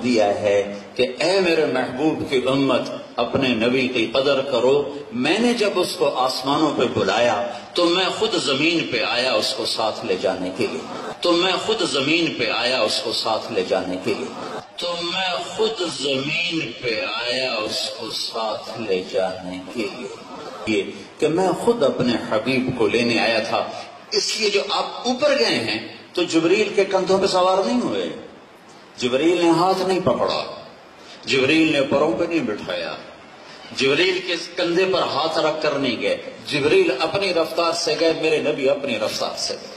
دیا ہے کہ اے میرے محبوب کی امت اپنے نبی کی قدر کرو. میں نے جب اس کو آسمانوں پہ بلایا تو میں خود زمین پہ آیا اس کو ساتھ لے جانے کے لیے. تو میں خود زمین پہ آیا اس کو ساتھ لے جانے کے لیے. تو میں خود زمین پہ آیا اس کو ساتھ لے جانے کے لیے. یہ کہ میں خود اپنے حبیب کو لینے آیا تھا. اس لیے جو آپ اوپر گئے ہیں تو جبریل کے کندھوں پہ سوار نہیں ہوئے. جبریل نے ہاتھ نہیں پکڑا، جبریل نے پروں پہ نہیں بٹھایا، جبریل کے کندھے پر ہاتھ رکھ کر نہیں گئے. جبریل اپنی رفتار سے گئے، میرے نبی اپنی رفتار سے گئے.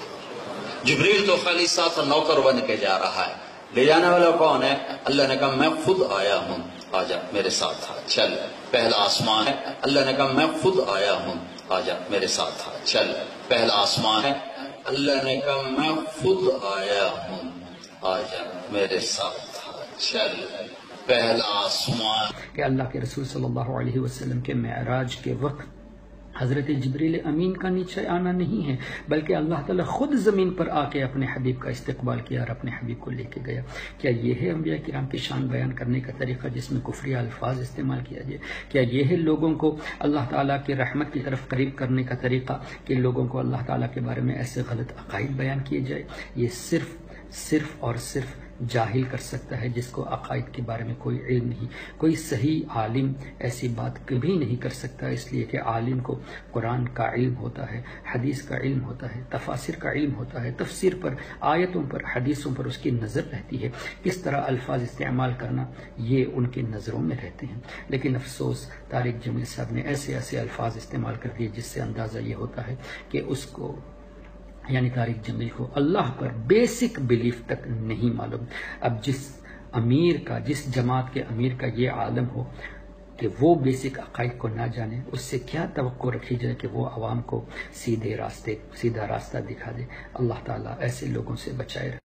جبریل تو خالی ساتھ نوکر بن کے جا رہا ہے. لے جانے والا کون ہے؟ اللہ نے کہا میں خود آیا ہوں، آجا میرے ساتھ آ چل. پہلا آسمان ہے. اللہ نے کہا میں خود آیا ہوں، آجا میرے ساتھ آ چل. پہلا آسمان ہے. اللہ نے کہا میں خود آیا ہوں، آجا میرے ساتھ آ چل. پہلا آسمان. کہ اللہ کے رسول صلی اللہ علیہ وسلم کے معراج کے وقت حضرت جبریل امین کا نیچے آنا نہیں ہے، بلکہ اللہ تعالیٰ خود زمین پر آ کے اپنے حبیب کا استقبال کیا اور اپنے حبیب کو لے کے گیا. کیا یہ ہے انبیاء کرام کی شان بیان کرنے کا طریقہ جس میں کفری الفاظ استعمال کیا جائے؟ کیا یہ ہے لوگوں کو اللہ تعالیٰ کی رحمت کی طرف قریب کرنے کا طریقہ کہ لوگوں کو اللہ تعالیٰ کے بارے میں ایسے غلط عقائد بیان کیے جائے؟ یہ صرف اور صرف جاہل کر سکتا ہے جس کو عقائد کے بارے میں کوئی علم نہیں. کوئی صحیح عالم ایسی بات کبھی نہیں کر سکتا، اس لیے کہ عالم کو قرآن کا علم ہوتا ہے، حدیث کا علم ہوتا ہے، تفاسیر کا علم ہوتا ہے، تفسیر پر، آیتوں پر، حدیثوں پر اس کی نظر رہتی ہے. کس طرح الفاظ استعمال کرنا یہ ان کی نظروں میں رہتے ہیں. لیکن افسوس طارق جمیل صاحب نے ایسے الفاظ استعمال کر دیے جس سے اندازہ یہ ہوتا ہے کہ اس کو یعنی طارق جمیل کو اللہ پر بیسک بلیف تک نہیں معلوم. اب جس جماعت کے امیر کا یہ عالم ہو کہ وہ بیسک عقائد کو نہ جانے، اس سے کیا توقع رکھی جائے کہ وہ عوام کو سیدھا راستہ دکھا دے. اللہ تعالیٰ ایسے لوگوں سے بچائے رکھے.